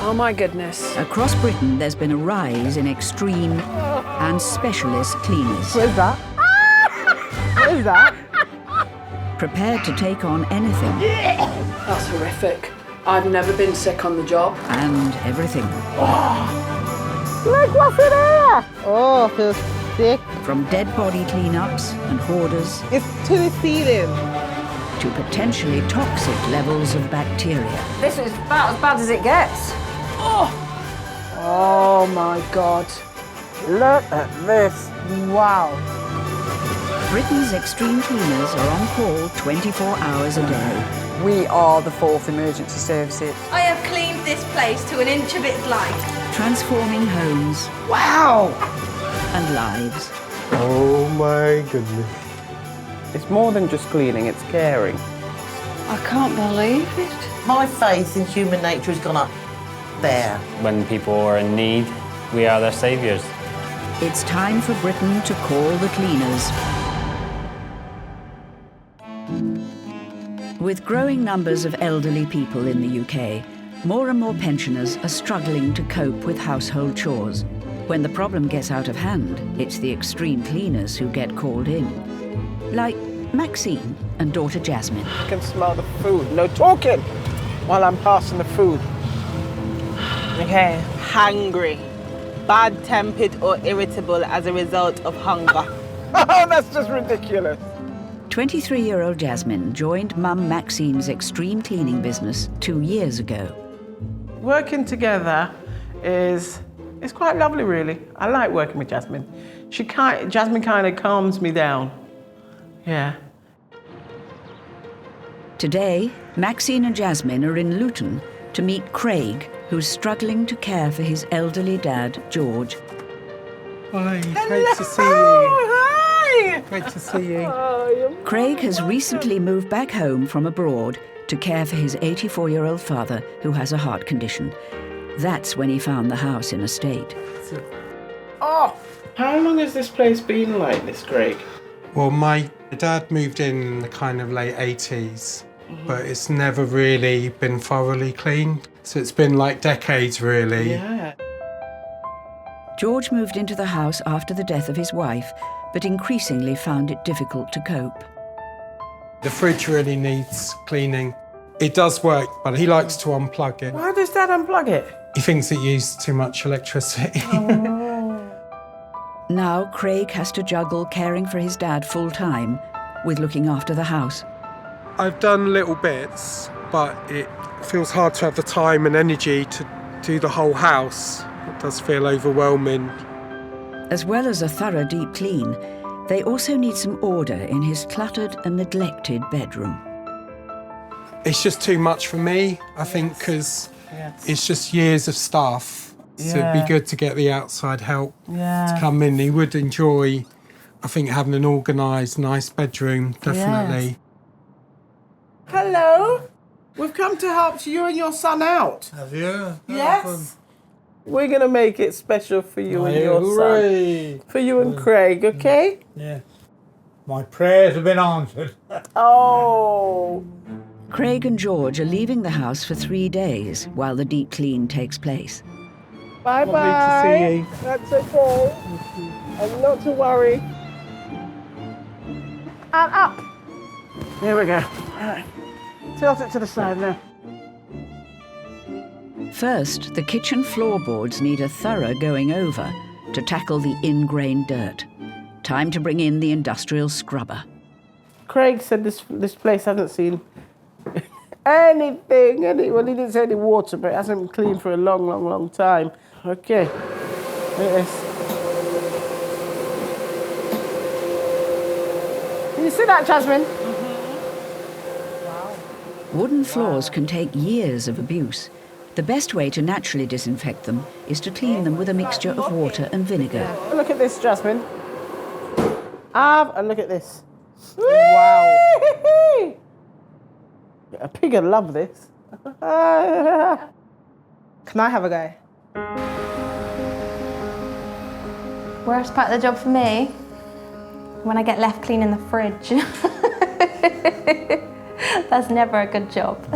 Oh my goodness. Across Britain, there's been a rise in extreme and specialist cleaners. What is that? What is that? Prepared to take on anything. That's horrific. I've never been sick on the job. And everything. Look what's in here! Oh, I feel sick. From dead body cleanups and hoarders It's to the ceiling. to potentially toxic levels of bacteria. This is about as bad as it gets. Oh my God. Look at this. Wow. Britain's extreme cleaners are on call 24 hours a day. We are the Filth emergency services. I have cleaned this place to an inch of its life. Transforming homes Wow! and lives. Oh my goodness. It's more than just cleaning, it's caring. I can't believe it. My faith in human nature has gone up there. When people are in need, we are their saviours. It's time for Britain to call the cleaners. With growing numbers of elderly people in the UK, more and more pensioners are struggling to cope with household chores. When the problem gets out of hand, it's the extreme cleaners who get called in. Like Maxine and daughter Jasmine. I can smell the food. No talking while I'm passing the food. Okay. Hungry. Bad-tempered or irritable as a result of hunger. Oh, that's just ridiculous. 23-year-old Jasmine joined Mum Maxine's extreme cleaning business 2 years ago. Working together is quite lovely, really. I like working with Jasmine. Jasmine kind of calms me down. Yeah. Today, Maxine and Jasmine are in Luton to meet Craig, who's struggling to care for his elderly dad, George. Hi, great to see you. Hi! Great to see you. Craig has recently moved back home from abroad to care for his 84-year-old father, who has a heart condition. That's when he found the house in a state. Oh! How long has this place been like this, Craig? Well, my dad moved in the kind of late 80s, but it's never really been thoroughly cleaned. So it's been like decades, really. Yeah. George moved into the house after the death of his wife, but increasingly found it difficult to cope. The fridge really needs cleaning. It does work, but he likes to unplug it. Why does Dad unplug it? He thinks it uses too much electricity. Now Craig has to juggle caring for his dad full-time with looking after the house. I've done little bits, but it feels hard to have the time and energy to do the whole house. It does feel overwhelming. As well as a thorough deep clean, they also need some order in his cluttered and neglected bedroom. It's just too much for me, I think, because it's just years of stuff. So it'd be good to get the outside help to come in. He would enjoy, I think, having an organised, nice bedroom, definitely. Yes. Hello. We've come to help you and your son out. Have you? Yes. We're going to make it special for you and your son. For you and Craig, okay? Yeah. My prayers have been answered. Oh. Craig and George are leaving the house for 3 days while the deep clean takes place. Bye-bye. Lovely to see you. That's okay. And not to worry. And up. Here we go. All right. Tilt it to the side now. First, the kitchen floorboards need a thorough going over to tackle the ingrained dirt. Time to bring in the industrial scrubber. Craig said this place hasn't seen anything. Well, he didn't say any water, but it hasn't been cleaned for a long, long, long time. Okay. Look at this. Can you see that, Jasmine? Wooden floors can take years of abuse. The best way to naturally disinfect them is to clean them with a mixture of water and vinegar. Look at this, Jasmine. And look at this. Wow. A pig would love this. Can I have a go? Worst part of the job for me? When I get left cleaning the fridge. That's never a good job.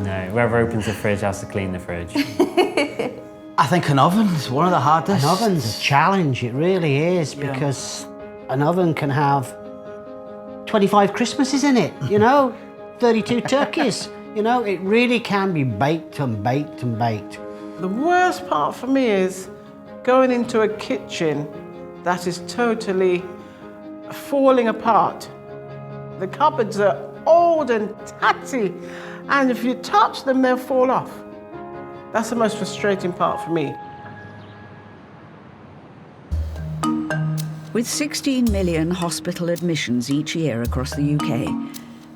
No, Whoever opens the fridge has to clean the fridge. I think an oven's one of the hardest. An oven's a challenge, it really is, because an oven can have 25 Christmases in it, you know, 32 turkeys. You know, it really can be baked and baked and baked. The worst part for me is going into a kitchen that is totally falling apart. The cupboards are old and tatty, and if you touch them, they'll fall off. That's the most frustrating part for me. With 16 million hospital admissions each year across the UK,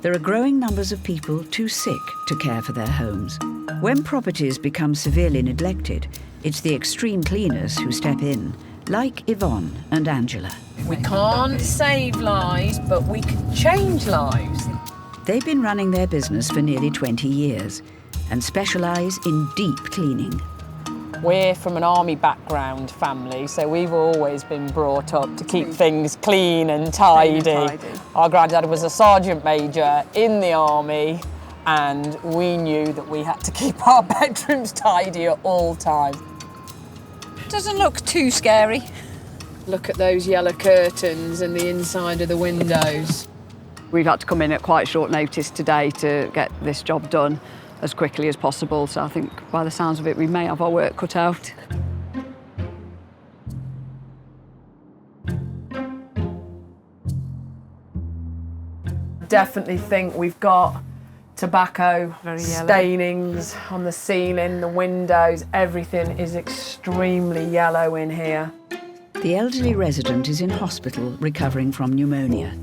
there are growing numbers of people too sick to care for their homes. When properties become severely neglected, it's the extreme cleaners who step in, like Yvonne and Angela. We can't save lives, but we can change lives. They've been running their business for nearly 20 years and specialise in deep cleaning. We're from an army background family, so we've always been brought up to keep things clean and tidy. Our granddad was a sergeant major in the army, and we knew that we had to keep our bedrooms tidy at all times. Doesn't look too scary. Look at those yellow curtains and the inside of the windows. We've had to come in at quite short notice today to get this job done as quickly as possible, so I think by the sounds of it we may have our work cut out. Definitely think we've got tobacco stainings on the ceiling, the windows, everything is extremely yellow in here. The elderly resident is in hospital recovering from pneumonia.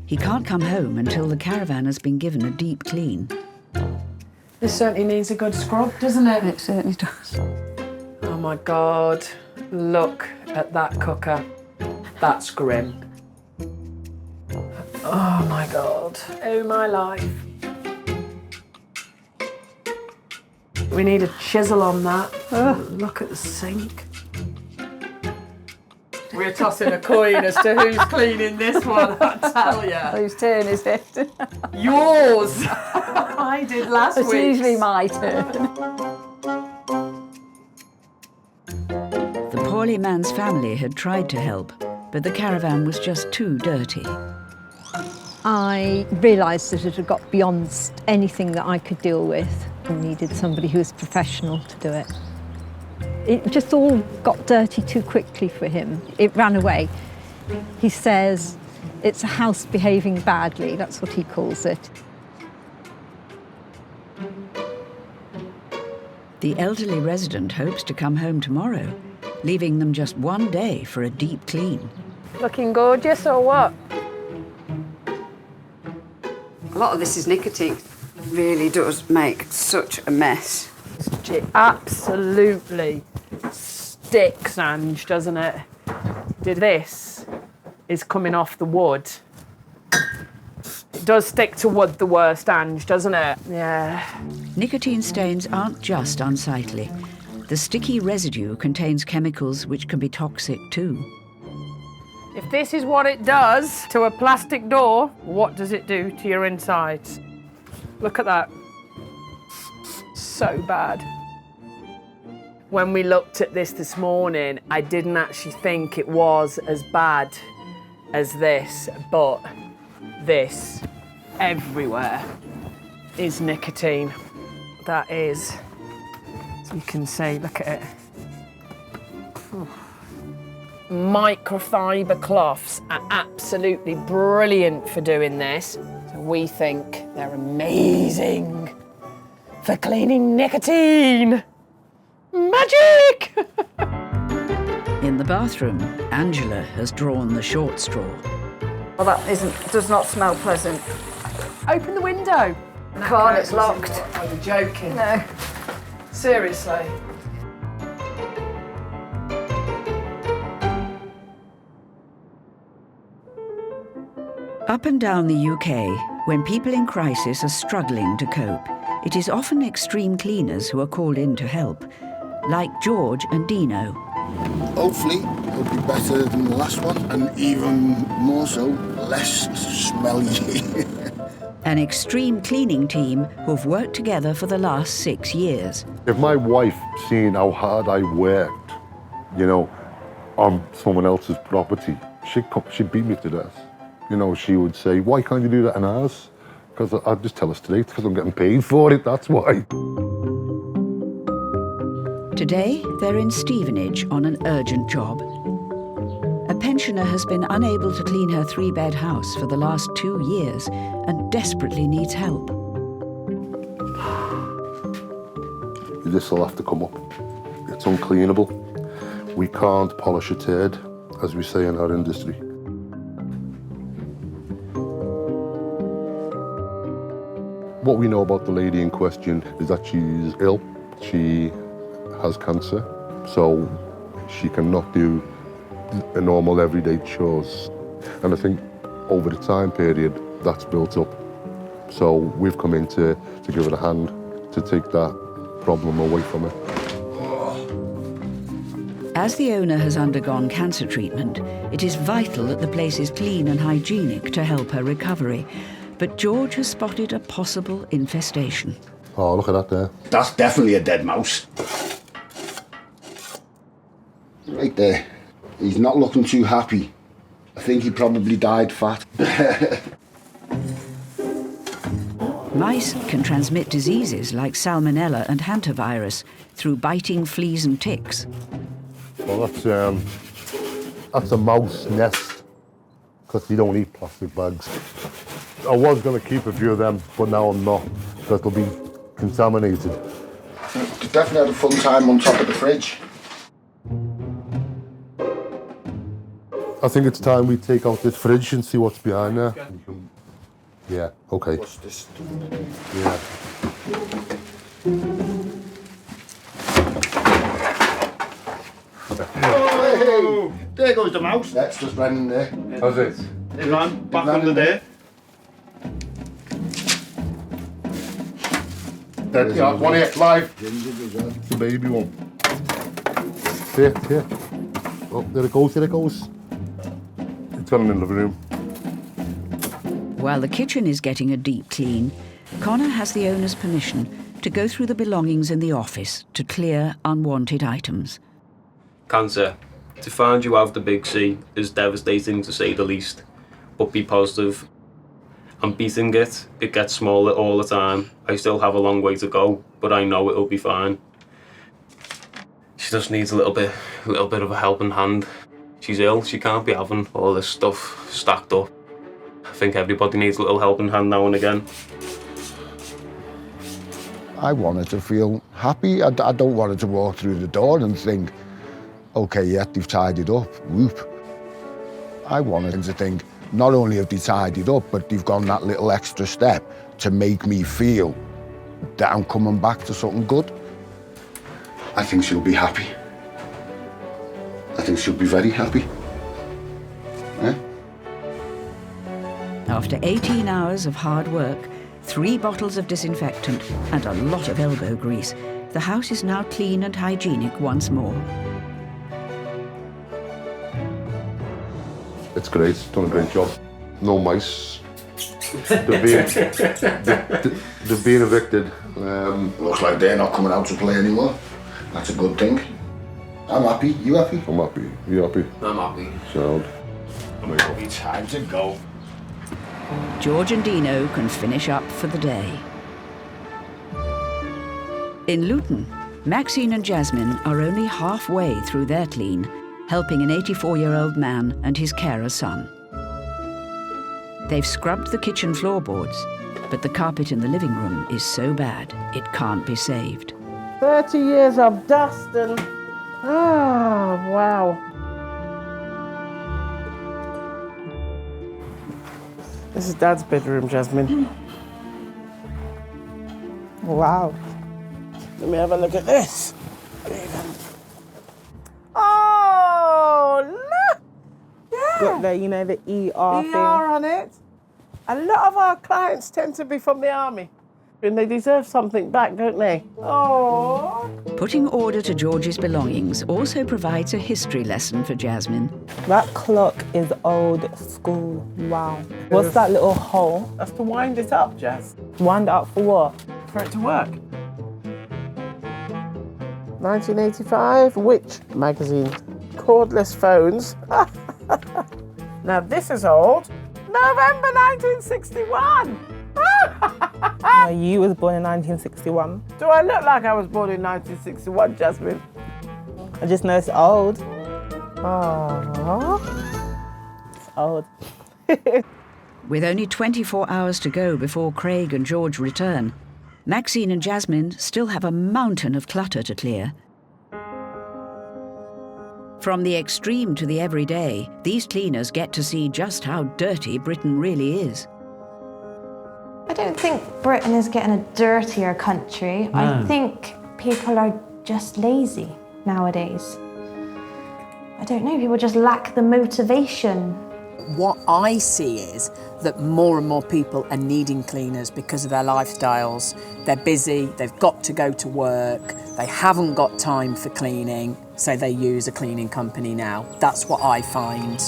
He can't come home until the caravan has been given a deep clean. This certainly needs a good scrub, doesn't it? It certainly does. Oh my God, look at that cooker. That's grim. Oh my God, oh my life. We need a chisel on that. Look at the sink. We're tossing a coin as to who's cleaning this one, I tell you. Whose turn is it? Yours! I did last week. It's usually my turn. The poorly man's family had tried to help, but the caravan was just too dirty. I realised that it had got beyond anything that I could deal with. I needed somebody who was professional to do it. It just all got dirty too quickly for him. It ran away. He says it's a house behaving badly, that's what he calls it. The elderly resident hopes to come home tomorrow, leaving them just one day for a deep clean. Looking gorgeous or what? A lot of this is nicotine. It really does make such a mess. It absolutely sticks, Ange, doesn't it? This is coming off the wood. It does stick to wood the worst, Ange, doesn't it? Yeah. Nicotine stains aren't just unsightly. The sticky residue contains chemicals which can be toxic too. If this is what it does to a plastic door, what does it do to your insides? Look at that. So bad. When we looked at this morning, I didn't actually think it was as bad as this, but this everywhere is nicotine. That is, as you can see, look at it. Microfiber cloths are absolutely brilliant for doing this. So we think they're amazing for cleaning nicotine. Magic! In the bathroom, Angela has drawn the short straw. Well, that does not smell pleasant. Open the window. Can't, it's locked. Are you joking? No. Seriously. Up and down the UK, when people in crisis are struggling to cope, it is often extreme cleaners who are called in to help, like George and Dino. Hopefully, it'll be better than the last one, and even more so, less smelly. An extreme cleaning team who've worked together for the last 6 years. If my wife seen how hard I worked, you know, on someone else's property, she'd beat me to death. You know, she would say, why can't you do that in ours? Because I'd just tell her straight, because I'm getting paid for it, that's why. Today, they're in Stevenage on an urgent job. A pensioner has been unable to clean her 3-bed house for the last 2 years and desperately needs help. This will have to come up. It's uncleanable. We can't polish a turd, as we say in our industry. What we know about the lady in question is that she's ill. She has cancer, so she cannot do a normal everyday chores. And I think over the time period, that's built up. So we've come in to give her a hand to take that problem away from her. As the owner has undergone cancer treatment, it is vital that the place is clean and hygienic to help her recovery. But George has spotted a possible infestation. Oh, look at that there. That's definitely a dead mouse. Right there. He's not looking too happy. I think he probably died fat. Mice can transmit diseases like salmonella and hantavirus through biting fleas and ticks. Well, that's a mouse nest, because they don't eat plastic bags. I was going to keep a few of them, but now I'm not, because they'll be contaminated. You definitely had a fun time on top of the fridge. I think it's time we take out this fridge and see what's behind there. Yeah, okay. What's this? Yeah. Oh, hey, there goes the mouse. That's just running there. How's it? It ran back under there. Yeah, one here, live. The baby one. Here. Oh, there it goes. It's gone in the living room. While the kitchen is getting a deep clean, Connor has the owner's permission to go through the belongings in the office to clear unwanted items. Cancer. To find you out of the big C is devastating, to say the least. But be positive. I'm beating it. It gets smaller all the time. I still have a long way to go, but I know it'll be fine. She just needs a little bit of a helping hand. She's ill. She can't be having all this stuff stacked up. I think everybody needs a little helping hand now and again. I want her to feel happy. I don't want her to walk through the door and think, okay, yeah, they've tidied up, whoop. I want her to think, not only have they tidied up, but they've gone that little extra step to make me feel that I'm coming back to something good. I think she'll be happy. I think she'll be very happy. Eh? After 18 hours of hard work, 3 bottles of disinfectant and a lot of elbow grease, the house is now clean and hygienic once more. It's great, it's done a great job. No mice. They're being evicted. Looks like they're not coming out to play anymore. That's a good thing. I'm happy. You happy? I'm happy. You happy? I'm happy. Sound. It'll be time to go. George and Dino can finish up for the day. In Luton, Maxine and Jasmine are only halfway through their clean, helping an 84-year-old man and his carer son. They've scrubbed the kitchen floorboards, but the carpet in the living room is so bad it can't be saved. 30 years of dust and... Oh, wow. This is Dad's bedroom, Jasmine. Wow. Let me have a look at this. Oh, look! Yeah. Got the, you know, the ER thing. ER on it. A lot of our clients tend to be from the army. And they deserve something back, don't they? Oh. Putting order to George's belongings also provides a history lesson for Jasmine. That clock is old school. Wow. What's that little hole? That's to wind it up, Jazz. Wind it up for what? For it to work. 1985, which magazine? Cordless phones. Now this is old. November 1961. You was born in 1961. Do I look like I was born in 1961, Jasmine? I just know it's old. Aww. It's old. With only 24 hours to go before Craig and George return, Maxine and Jasmine still have a mountain of clutter to clear. From the extreme to the everyday, these cleaners get to see just how dirty Britain really is. I don't think Britain is getting a dirtier country. No. I think people are just lazy nowadays. I don't know, people just lack the motivation. What I see is that more and more people are needing cleaners because of their lifestyles. They're busy, they've got to go to work, they haven't got time for cleaning, so they use a cleaning company now. That's what I find.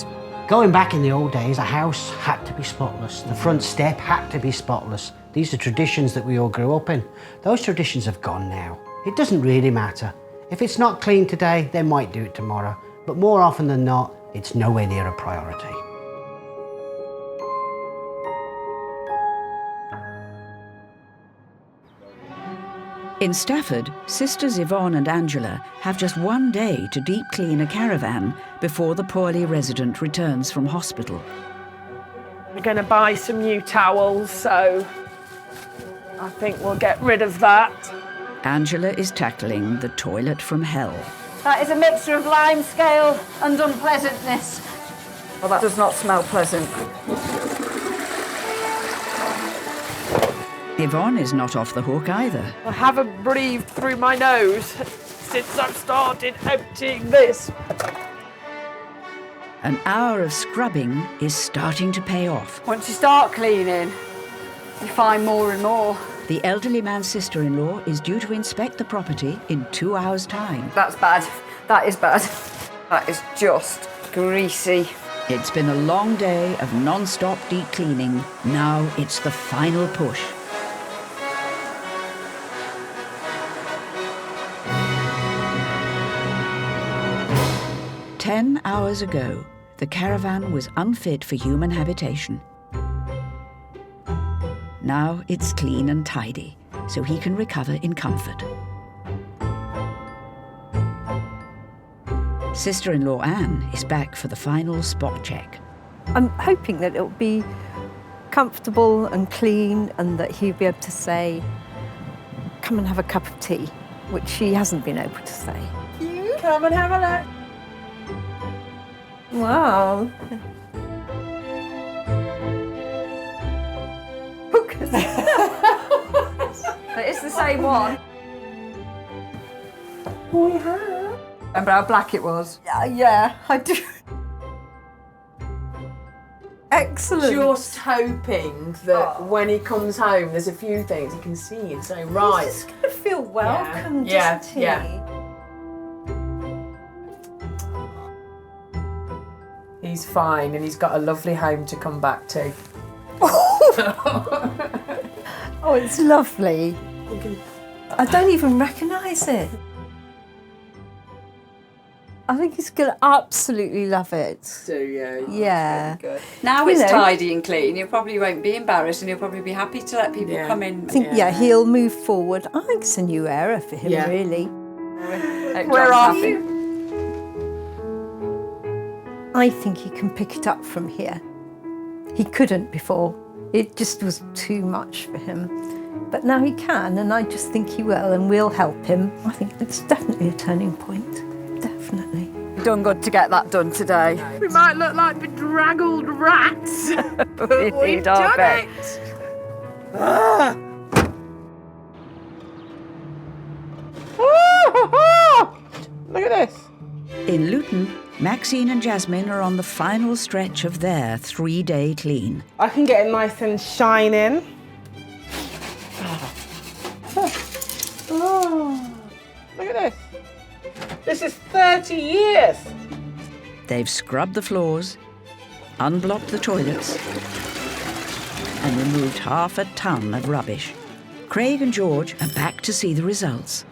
Going back in the old days, a house had to be spotless. The front step had to be spotless. These are traditions that we all grew up in. Those traditions have gone now. It doesn't really matter. If it's not clean today, they might do it tomorrow. But more often than not, it's nowhere near a priority. In Stafford, sisters Yvonne and Angela have just one day to deep clean a caravan before the poorly resident returns from hospital. We're going to buy some new towels, so I think we'll get rid of that. Angela is tackling the toilet from hell. That is a mixture of limescale and unpleasantness. Well, that does not smell pleasant. Yvonne is not off the hook either. I haven't breathed through my nose since I've started emptying this. An hour of scrubbing is starting to pay off. Once you start cleaning, you find more and more. The elderly man's sister-in-law is due to inspect the property in 2 hours' time. That's bad. That is bad. That is just greasy. It's been a long day of non-stop deep cleaning. Now it's the final push. "10 hours ago, the caravan was unfit for human habitation. Now it's clean and tidy, so he can recover in comfort." Sister-in-law Anne is back for the final spot check. I'm hoping that it'll be comfortable and clean and that he'll be able to say, "Come and have a cup of tea," which he hasn't been able to say. You come and have a look. Wow. It's the same one. We have. Remember how black it was? Yeah, I do. Excellent. Just hoping that when he comes home, there's a few things he can see and say, right. He's going to feel welcome, Yeah. doesn't he? Yeah. He's fine and he's got a lovely home to come back to. Oh, it's lovely. I don't even recognise it. I think he's going to absolutely love it. Do you? Yeah. Good. Now You it's know. tidy and clean, you probably won't be embarrassed and you'll probably be happy to let people come in. I think, he'll move forward. I think it's a new era for him, Yeah. really. Where are you? I think he can pick it up from here. He couldn't before. It just was too much for him. But now he can, and I just think he will, and we'll help him. I think it's definitely a turning point. Definitely. Done good to get that done today. We might look like bedraggled rats, but we've did our done best. it. Ah. Look at this. In Luton, Maxine and Jasmine are on the final stretch of their 3-day clean. I can get it nice and shining. This is 30 years. They've scrubbed the floors, unblocked the toilets, and removed half a ton of rubbish. Craig and George are back to see the results.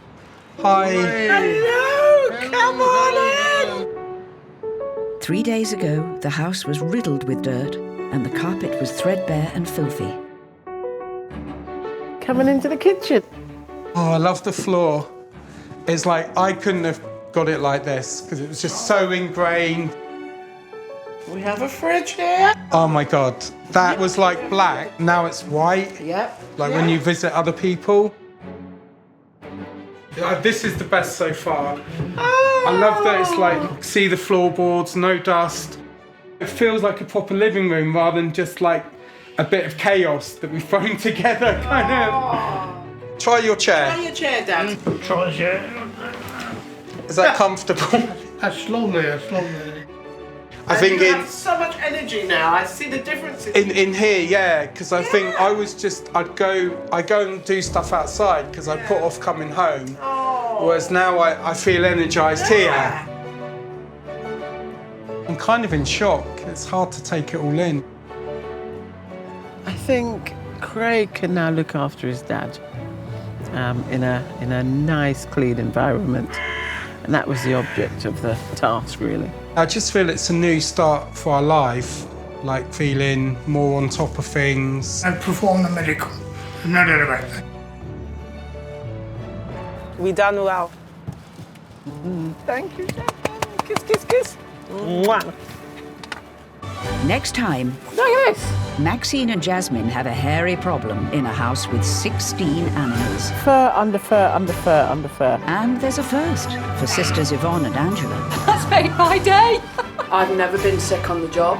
Hi. Hello, come on in. 3 days ago, the house was riddled with dirt and the carpet was threadbare and filthy. Coming into the kitchen. Oh, I love the floor. It's like I couldn't have got it like this because it was just so ingrained. We have a fridge here. Oh my God, that was like black. Now it's white. Yep. Like when you visit other people. This is the best so far. I love that it's like, see the floorboards, no dust. It feels like a proper living room rather than just like a bit of chaos that we've thrown together, kind of. Try your chair. Try your chair, Dad. Try a chair. Is that comfortable? Slowly. I think you have so much energy now. I see the difference in here, yeah, because I think I was just, I go and do stuff outside because I put off coming home. Whereas now I feel energised here. I'm kind of in shock. It's hard to take it all in. I think Craig can now look after his dad in a nice, clean environment. And that was the object of the task, really. I just feel it's a new start for our life, like feeling more on top of things. And perform the miracle. Not about that. We done well. Thank you. Kiss, kiss, kiss. Mwah. Next time, Look at this. Maxine and Jasmine have a hairy problem in a house with 16 animals. Fur under fur under fur under fur. And there's a first for sisters Yvonne and Angela. That's made my day. I've never been sick on the job.